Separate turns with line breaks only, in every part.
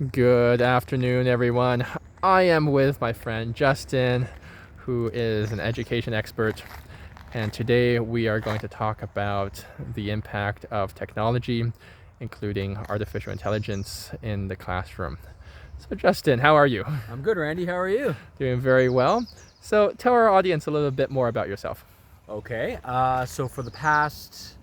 Good afternoon, everyone. I am with my friend Justin, who is an education expert, and today we are going to talk about the impact of technology, including artificial intelligence, in the classroom. So, Justin, how are you?
I'm good, Randy. How are you?
Doing very well. So, tell our audience a little bit more about yourself.
Okay. So for the past,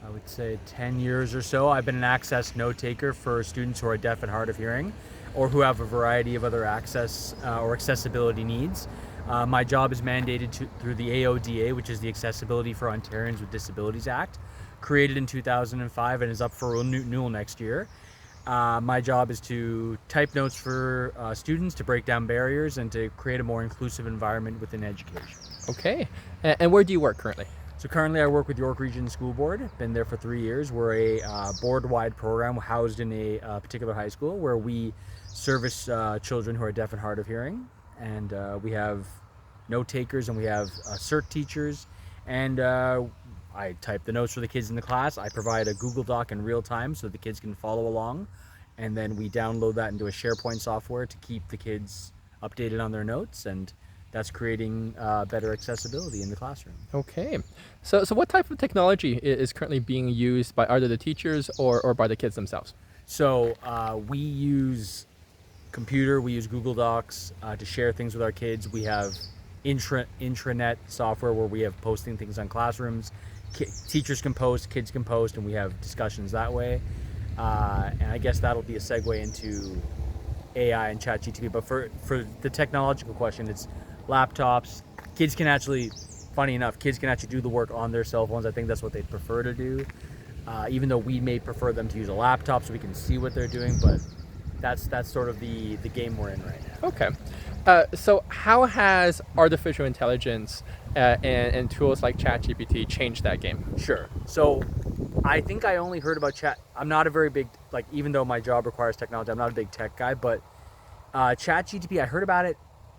I would say 10 years or so, I've been an access note taker for students who are deaf and hard of hearing or who have a variety of other access or accessibility needs. My job is mandated through the AODA, which is the Accessibility for Ontarians with Disabilities Act, created in 2005 and is up for renewal next year. My job is to type notes for students, to break down barriers, and to create a more inclusive environment within education.
Okay. And where do you work currently?
So currently I work with York Region School Board. Been there for 3 years. We're a board-wide program housed in a particular high school where we service children who are deaf and hard of hearing. And we have note takers and we have CERT teachers. And I type the notes for the kids in the class. I provide a Google Doc in real time so the kids can follow along. And then we download that into a SharePoint software to keep the kids updated on their notes. And that's creating better accessibility in the classroom.
Okay. So what type of technology is currently being used by either the teachers or by the kids themselves?
So we use we use Google Docs to share things with our kids. We have intranet software where we have posting things on classrooms. Teachers can post, kids can post, and we have discussions that way. And I guess that'll be a segue into AI and ChatGPT. But for the technological question, it's laptops. Kids can actually, funny enough, kids can actually do the work on their cell phones. I think that's what they prefer to do. Even though we may prefer them to use a laptop so we can see what they're doing, but that's sort of the game we're in right now.
Okay. So how has artificial intelligence and tools like ChatGPT changed that game?
Sure. So I think I only heard about I'm not a very big, even though my job requires technology, I'm not a big tech guy, but ChatGPT, I heard about it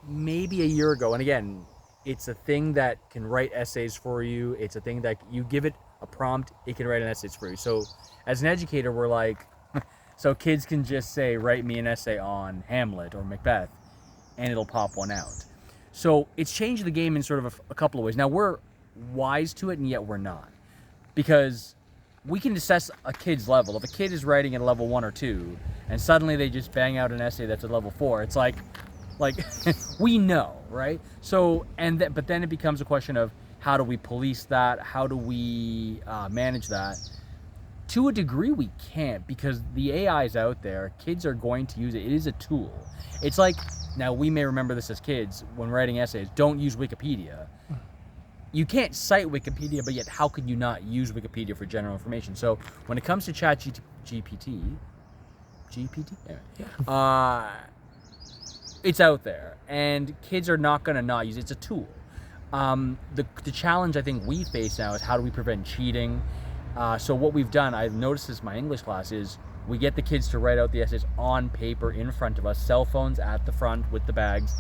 maybe a year ago. And again, it's a thing that can write essays for you. It's a thing that you give it a prompt, it can write an essay for you. So as an educator, we're like, so kids can just say, write me an essay on Hamlet or Macbeth, and it'll pop one out. So it's changed the game in sort of a couple of ways. Now we're wise to it, and yet we're not, because we can assess a kid's level. If a kid is writing at a level 1 or 2, and suddenly they just bang out an essay that's at level 4, it's like we know, right? So but then it becomes a question of how do we police that? How do we manage that? To a degree, we can't, because the AI is out there. Kids are going to use it. It is a tool. It's like, now we may remember this as kids when writing essays, don't use Wikipedia. You can't cite Wikipedia, but yet how could you not use Wikipedia for general information? So when it comes to ChatGPT, it's out there, and kids are not going to not use it. It's a tool. The challenge I think we face now is how do we prevent cheating? So what we've done, I've noticed this in my English class, is we get the kids to write out the essays on paper in front of us, cell phones at the front with the bags,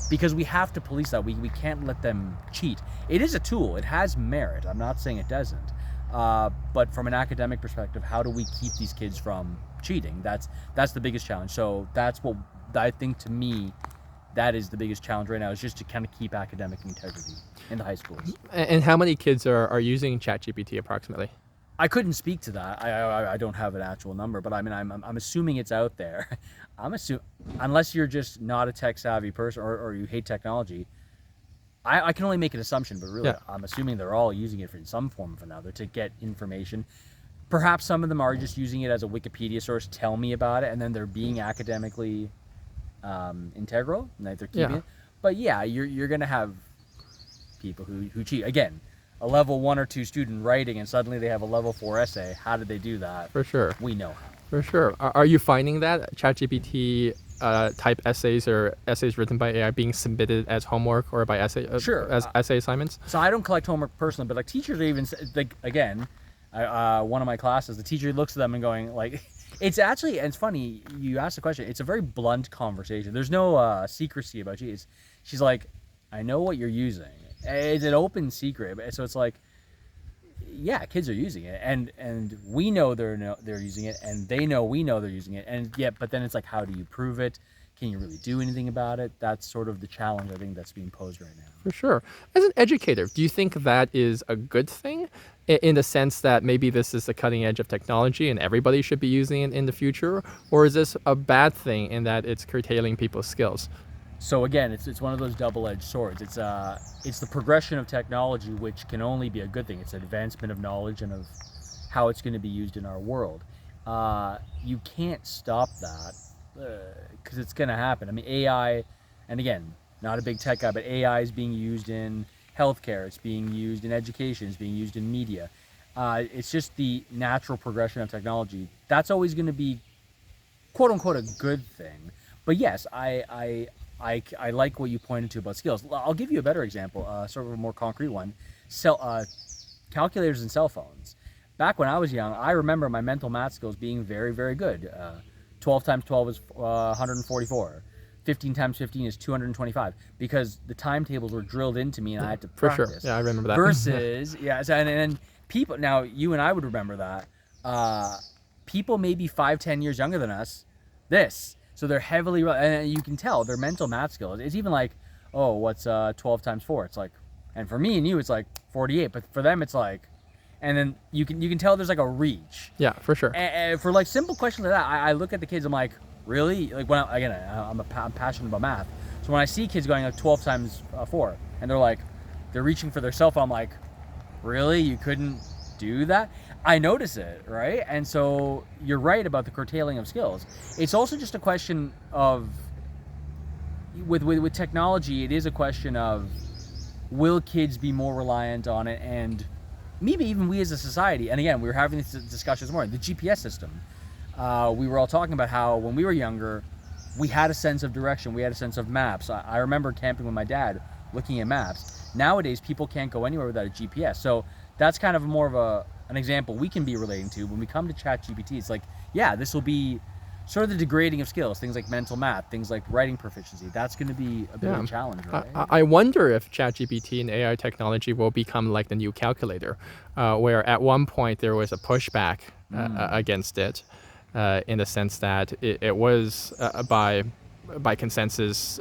because we have to police that. We can't let them cheat. It is a tool. It has merit. I'm not saying it doesn't. But from an academic perspective, how do we keep these kids from cheating? That's the biggest challenge. So that's what I think, to me, that is the biggest challenge right now, is just to kind of keep academic integrity in the high schools.
And how many kids are using ChatGPT approximately?
I couldn't speak to that. I don't have an actual number, but I mean, I'm assuming it's out there. Unless you're just not a tech savvy person or you hate technology, I can only make an assumption, but really, yeah. I'm assuming they're all using it in some form or another to get information. Perhaps some of them are just using it as a Wikipedia source, tell me about it, and then they're being academically integral, and they're keeping it. But yeah, you're gonna have people who cheat. Again, a level 1 or 2 student writing, and suddenly they have a level 4 essay. How did they do that?
For sure.
We know how.
For sure. Are you finding that ChatGPT type essays or essays written by AI being submitted as homework or by
sure.
as essay assignments?
So I don't collect homework personally, but teachers are even again, one of my classes, the teacher looks at them and going it's actually, and it's funny you asked the question. It's a very blunt conversation. There's no secrecy about it. She's like, I know what you're using. It's an open secret, so it's like, yeah, kids are using it, and we know they're using it, and they know we know they're using it, and yet, but then it's like, how do you prove it? Can you really do anything about it? That's sort of the challenge I think that's being posed right now.
For sure. As an educator, do you think that is a good thing in the sense that maybe this is the cutting edge of technology and everybody should be using it in the future? Or is this a bad thing in that it's curtailing people's skills?
So again, it's one of those double-edged swords. It's the progression of technology, which can only be a good thing. It's advancement of knowledge and of how it's going to be used in our world. You can't stop that because it's going to happen. I mean, AI, and again, not a big tech guy, but AI is being used in healthcare. It's being used in education. It's being used in media. It's just the natural progression of technology. That's always going to be, quote unquote, a good thing. But yes, I like what you pointed to about skills. I'll give you a better example, sort of a more concrete one. Calculators and cell phones. Back when I was young, I remember my mental math skills being very, very good. 12 times 12 is 144. 15 times 15 is 225, because the timetables were drilled into me and I had to practice.
For sure. Yeah, I remember that.
Versus, yeah, and people, now you and I would remember that. People maybe 5-10 years younger than us, so they're heavily, and you can tell their mental math skills. It's even like, oh, what's 12 times 4? It's like, and for me and you, it's like 48. But for them, it's like, and then you can tell there's like a reach.
Yeah, for sure.
And for like simple questions like that, I look at the kids. I'm like, really? Like when I'm passionate about math. So when I see kids going like 12 times 4, and they're reaching for their cell phone, I'm like, really? You couldn't do that? I notice it, right? And so you're right about the curtailing of skills. It's also just a question of, with technology, it is a question of, will kids be more reliant on it, and maybe even we as a society. And again, we were having this discussion this morning, the GPS system. We were all talking about how when we were younger, we had a sense of direction, we had a sense of maps. I remember camping with my dad, looking at maps. Nowadays, people can't go anywhere without a GPS. So that's kind of more of an example we can be relating to when we come to ChatGPT. It's like, yeah, this will be sort of the degrading of skills, things like mental math, things like writing proficiency. That's going to be a bit of a challenge, right?
I wonder if ChatGPT and AI technology will become like the new calculator, where at one point there was a pushback against it, in the sense that it was by consensus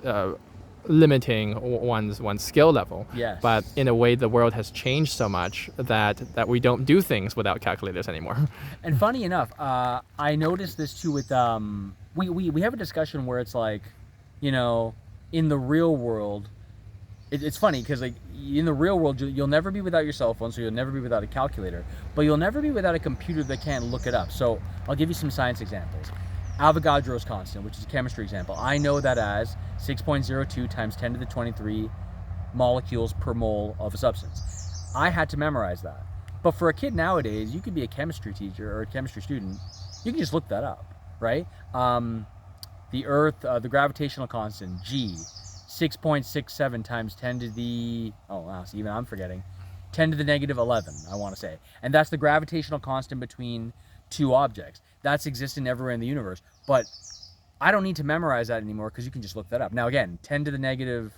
limiting one's skill level.
Yes.
But in a way, the world has changed so much that we don't do things without calculators anymore.
And funny enough, I noticed this too with we have a discussion where it's like, in the real world, it's funny because like in the real world you'll never be without your cell phone, so you'll never be without a calculator, but you'll never be without a computer that can't look it up. So I'll give you some science examples. Avogadro's constant, which is a chemistry example, I know that as 6.02 times 10 to the 23 molecules per mole of a substance. I had to memorize that. But for a kid nowadays, you could be a chemistry teacher or a chemistry student, you can just look that up, right? The Earth, the gravitational constant, G, 6.67 times 10 to the, see, even I'm forgetting, 10 to the negative 11, I want to say. And that's the gravitational constant between two objects. That's existing everywhere in the universe. But I don't need to memorize that anymore because you can just look that up. Now again, 10 to the negative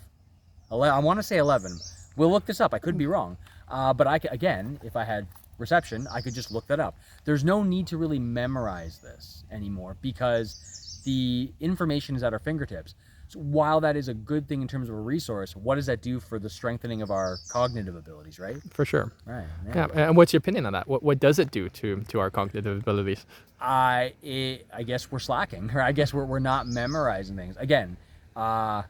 11, I want to say 11. We'll look this up. I could be wrong. But again, if I had reception, I could just look that up. There's no need to really memorize this anymore because the information is at our fingertips. So while that is a good thing in terms of a resource, what does that do for the strengthening of our cognitive abilities, right?
For sure.
Right.
Yeah. And what's your opinion on that? What does it do to our cognitive abilities?
I guess we're slacking, or I guess we're not memorizing things. Again, I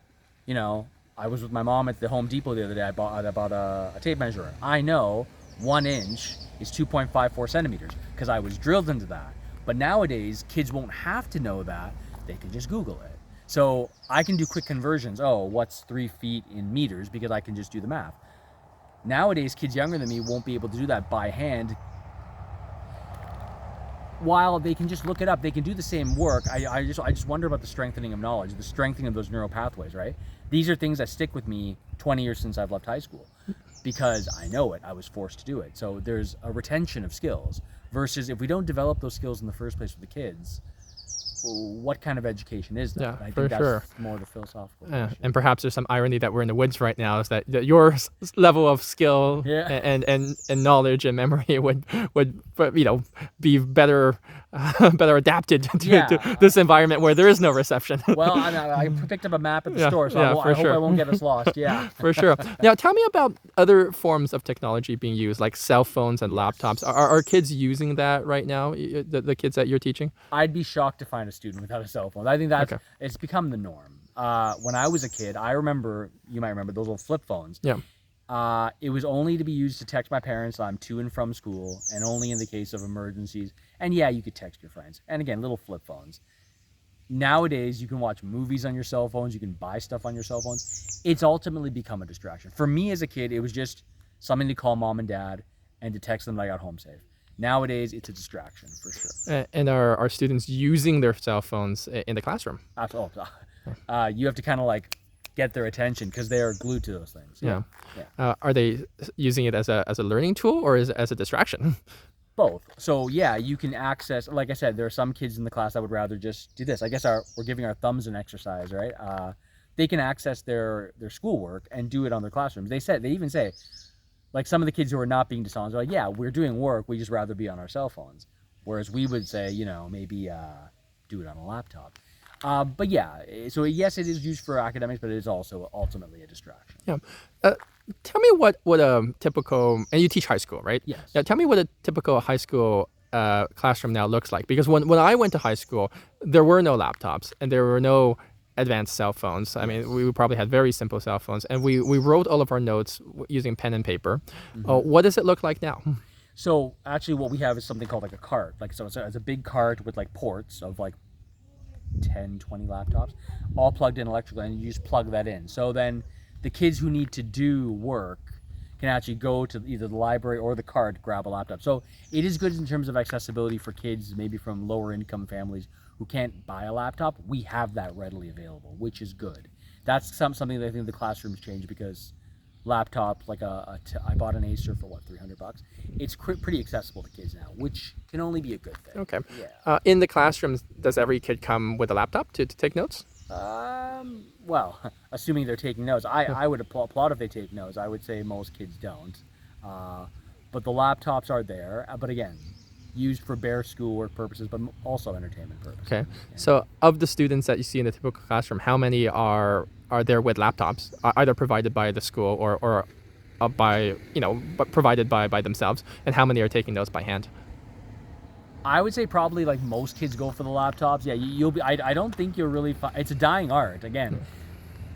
was with my mom at the Home Depot the other day. I bought a tape measure. I know 1 inch is 2.54 centimeters because I was drilled into that. But nowadays, kids won't have to know that. They can just Google it. So I can do quick conversions. Oh, what's 3 feet in meters? Because I can just do the math. Nowadays, kids younger than me won't be able to do that by hand. While they can just look it up, they can do the same work. I just wonder about the strengthening of knowledge, the strengthening of those neural pathways, right? These are things that stick with me 20 years since I've left high school because I know it. I was forced to do it. So there's a retention of skills versus if we don't develop those skills in the first place for the kids, what kind of education is that?
Yeah,
I
for
think
sure.
that's more the philosophical
Yeah,
question.
and perhaps there's some irony that we're in the woods right now, is that your level of skill
Yeah.
and knowledge and memory would be better better adapted to
Yeah.
this environment where there is no reception.
Well, I picked up a map at the
Yeah,
store, so
yeah,
I
for
hope I
sure.
won't get us lost. Yeah.
For sure. Now, tell me about other forms of technology being used, like cell phones and laptops. Are kids using that right now? The kids that you're teaching?
I'd be shocked to find a student without a cell phone. I think that's
Okay.
it's become the norm. When I was a kid, I remember, you might remember those little flip phones.
Yeah.
It was only to be used to text my parents on to and from school, and only in the case of emergencies. And yeah, you could text your friends. And again, little flip phones. Nowadays, you can watch movies on your cell phones. You can buy stuff on your cell phones. It's ultimately become a distraction. For me as a kid, it was just something to call mom and dad and to text them that I got home safe. Nowadays, it's a distraction for sure.
And are students using their cell phones in the classroom?
Absolutely. You have to kind of like get their attention because they are glued to those things.
Yeah. Are they using it as a learning tool or as a distraction?
Both. So yeah, you can access. Like I said, there are some kids in the class that would rather just do this. I guess we're giving our thumbs an exercise, right? They can access their schoolwork and do it on their classrooms. They even say, like some of the kids who are not being dishonest are like, yeah, we're doing work. We just rather be on our cell phones. Whereas we would say, maybe do it on a laptop. But yeah, so yes, it is used for academics, but it is also ultimately a distraction.
Yeah. Tell me what a typical, and you teach high school, right?
Yes.
Yeah. Tell me what a typical high school classroom now looks like. Because when I went to high school, there were no laptops and there were no advanced cell phones. I mean, we probably had very simple cell phones, and we wrote all of our notes using pen and paper. What does it look like now?
So actually, what we have is something called like a cart. Like so, it's a big cart with like ports of like 10, 20 laptops, all plugged in electrically, and you just plug that in. So then the kids who need to do work can actually go to either the library or the cart, grab a laptop. So it is good in terms of accessibility for kids maybe from lower income families who can't buy a laptop. We have that readily available, which is good. That's something that I think the classrooms change, because laptops, like I bought an Acer for what, $300. It's pretty accessible to kids now, which can only be a good thing.
Okay.
Yeah.
In the classrooms, does every kid come with a laptop to take notes?
Well, assuming they're taking notes, I would applaud if they take notes. I would say most kids don't. But the laptops are there. But again, used for bare schoolwork purposes, but also entertainment purposes.
Okay. So of the students that you see in the typical classroom, how many are there with laptops, either provided by the school or but provided by themselves, and how many are taking notes by hand?
I would say probably like most kids go for the laptops. Yeah, you'll be. I don't think you'll really. It's a dying art. Again,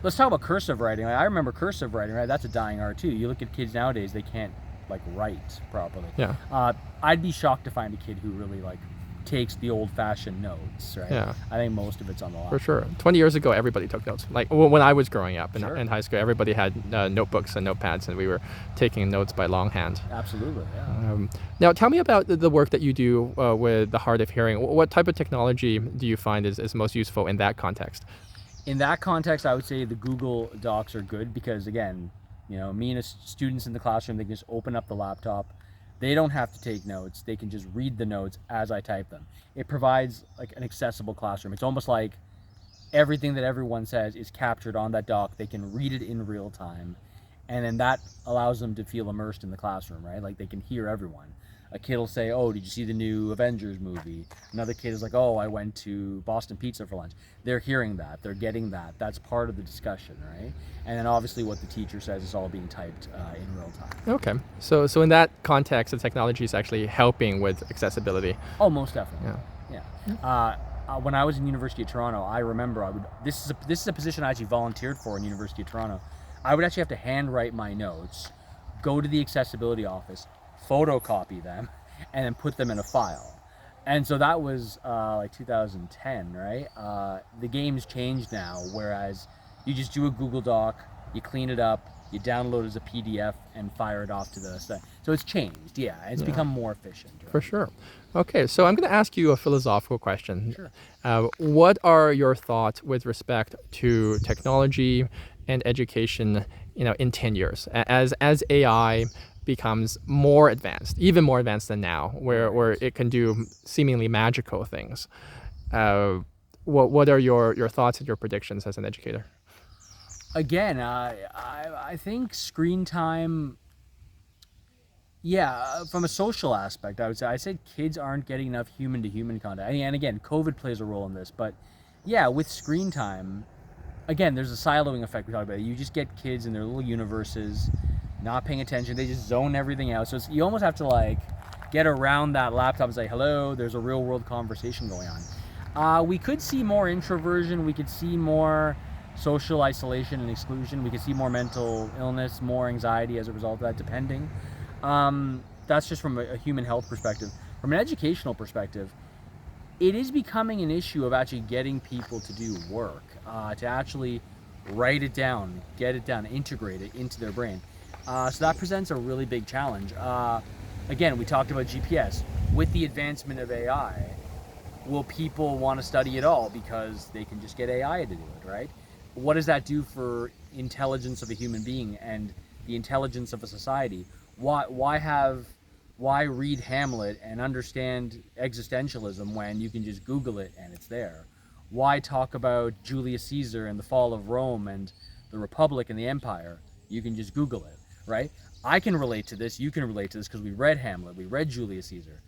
let's talk about cursive writing. I remember cursive writing. Right, that's a dying art too. You look at kids nowadays; they can't like write properly.
Yeah.
I'd be shocked to find a kid who really like takes the old-fashioned notes. Right.
Yeah.
I think most of it's on the laptop.
For sure. 20 years ago, everybody took notes. Like when I was growing up in,
Sure.
in high school, everybody had notebooks and notepads, and we were taking notes by longhand.
Absolutely. Yeah.
Now, tell me about the work that you do with the hard of hearing. What type of technology do you find is most useful in that context?
In that context, I would say the Google Docs are good because, again, me and students in the classroom, they can just open up the laptop. They don't have to take notes. They can just read the notes as I type them. It provides like an accessible classroom. It's almost like everything that everyone says is captured on that doc. They can read it in real time. And then that allows them to feel immersed in the classroom, right? Like they can hear everyone. A kid will say, oh, did you see the new Avengers movie? Another kid is like, oh, I went to Boston Pizza for lunch. They're hearing that. They're getting that. That's part of the discussion, right? And then obviously what the teacher says is all being typed in real time.
Okay. So in that context, the technology is actually helping with accessibility.
Oh, most definitely.
Yeah.
When I was in University of Toronto, I remember this is a position I actually volunteered for in University of Toronto. I would actually have to handwrite my notes, go to the accessibility office, photocopy them, and then put them in a file. And so that was like 2010, right? The game's changed now, whereas you just do a Google Doc, you clean it up, you download it as a PDF and fire it off to the site. So it's changed, yeah. It's become more efficient. Right?
For sure. Okay, so I'm going to ask you a philosophical question.
Sure.
What are your thoughts with respect to technology and education, in 10 years, as AI becomes more advanced, even more advanced than now, where it can do seemingly magical things? what are your thoughts and your predictions as an educator?
Again, I think screen time. Yeah, from a social aspect, I said kids aren't getting enough human to human contact. And again, COVID plays a role in this, but yeah, with screen time, again, there's a siloing effect we talked about. You just get kids in their little universes, not paying attention. They just zone everything out. So you almost have to like get around that laptop and say, hello, there's a real world conversation going on. We could see more introversion. We could see more social isolation and exclusion. We could see more mental illness, more anxiety as a result of that, depending. That's just from a human health perspective. From an educational perspective, it is becoming an issue of actually getting people to do work, to actually write it down, get it down, integrate it into their brain. So that presents a really big challenge. Again, we talked about GPS. With the advancement of AI, will people want to study it all because they can just get AI to do it, right? What does that do for intelligence of a human being and the intelligence of a society? Why read Hamlet and understand existentialism when you can just Google it and it's there? Why talk about Julius Caesar and the fall of Rome and the Republic and the Empire? You can just Google it, right? I can relate to this, you can relate to this because we read Hamlet, we read Julius Caesar.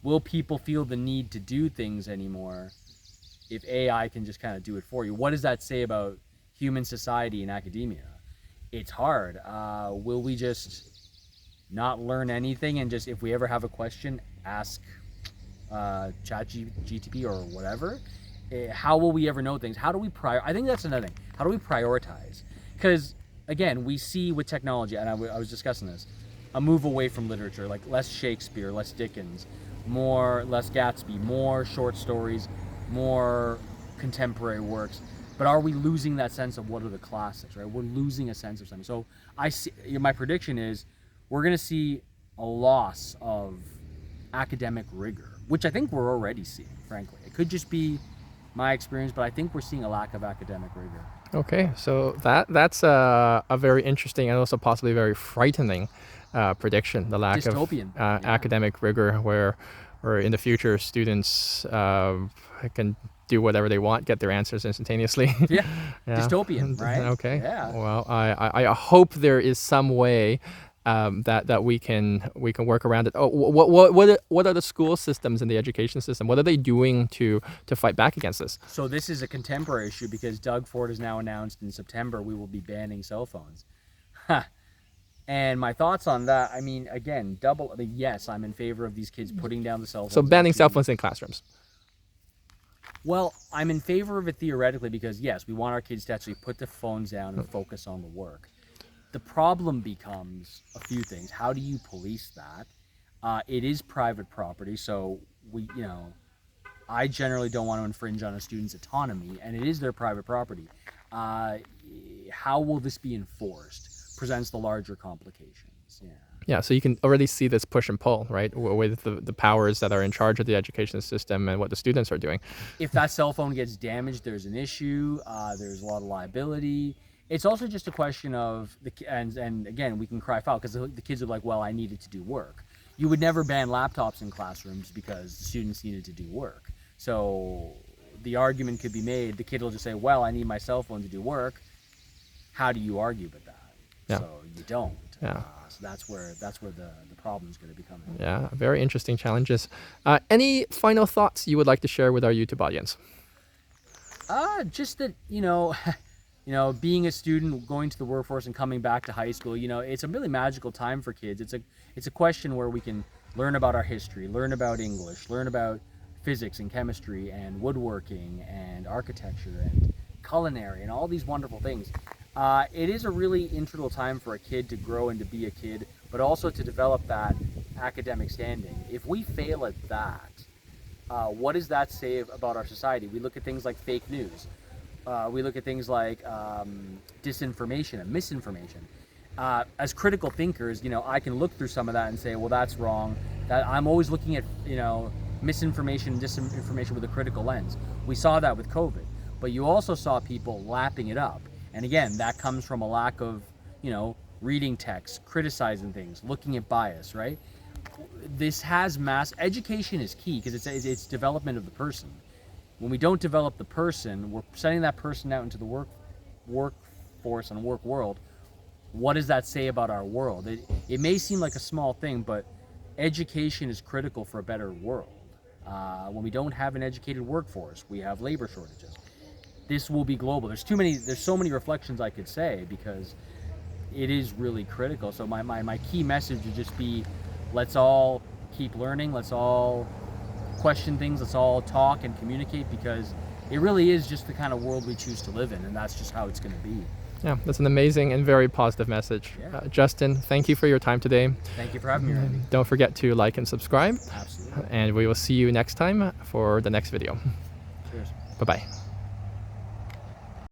Will people feel the need to do things anymore if AI can just kind of do it for you? What does that say about human society and academia? It's hard. Will we just not learn anything and just, if we ever have a question, ask ChatGPT or whatever? How will we ever know things? How do we I think that's another thing. How do we prioritize? Because again, we see with technology, and I was discussing this, a move away from literature, like less Shakespeare, less Dickens, less Gatsby, more short stories, more contemporary works. But are we losing that sense of what are the classics, right? We're losing a sense of something. So my prediction is we're going to see a loss of academic rigor, which I think we're already seeing, frankly. It could just be my experience, but I think we're seeing a lack of academic rigor.
Okay, so that's a very interesting and also possibly very frightening prediction. The lack
Dystopian.
of academic rigor, where in the future students can do whatever they want, get their answers instantaneously.
Yeah. Dystopian, right?
Okay.
Yeah.
Well, I hope there is some way that we can work around it. Oh, what are the school systems and the education system? What are they doing to fight back against this?
So this is a contemporary issue because Doug Ford has now announced in September we will be banning cell phones. And my thoughts on that, I mean, again, yes, I'm in favor of these kids putting down the cell phones.
So banning cell phones in classrooms.
Well, I'm in favor of it theoretically because, yes, we want our kids to actually put the phones down and focus on the work. The problem becomes a few things. How do you police that? It is private property, so I generally don't want to infringe on a student's autonomy, and it is their private property. How will this be enforced? Presents the larger complications. Yeah.
Yeah, so you can already see this push and pull, right, with the powers that are in charge of the education system and what the students are doing.
If that cell phone gets damaged, there's an issue. There's a lot of liability. It's also just a question of and again, we can cry foul because the kids are like, well, I needed to do work. You would never ban laptops in classrooms because students needed to do work. So the argument could be made. The kid will just say, well, I need my cell phone to do work. How do you argue with that?
Yeah.
So you don't.
Yeah.
So that's where the problem is going to be coming.
Yeah, very interesting challenges. Any final thoughts you would like to share with our YouTube audience?
Just that, being a student, going to the workforce and coming back to high school, it's a really magical time for kids. It's a question where we can learn about our history, learn about English, learn about physics and chemistry and woodworking and architecture and culinary and all these wonderful things. It is a really integral time for a kid to grow and to be a kid, but also to develop that academic standing. If we fail at that, what does that say about our society? We look at things like fake news. We look at things like disinformation and misinformation. As critical thinkers, I can look through some of that and say, well, that's wrong. That I'm always looking at, misinformation and disinformation with a critical lens. We saw that with COVID, but you also saw people lapping it up. And again, that comes from a lack of, reading text, criticizing things, looking at bias, right? This has education is key because it's development of the person. When we don't develop the person, we're sending that person out into the workforce and work world. What does that say about our world? It may seem like a small thing, but education is critical for a better world. When we don't have an educated workforce, we have labor shortages. This will be global. There's so many reflections I could say, because it is really critical. So my key message would just be, let's all keep learning. Let's all question things. Let's all talk and communicate, because it really is just the kind of world we choose to live in, and that's just how it's going to be.
Yeah, that's an amazing and very positive message.
Yeah.
Justin, thank you for your time today.
Thank you for having me, Randy.
Don't forget to like and subscribe.
Absolutely.
And we will see you next time for the next video.
Cheers.
Bye-bye.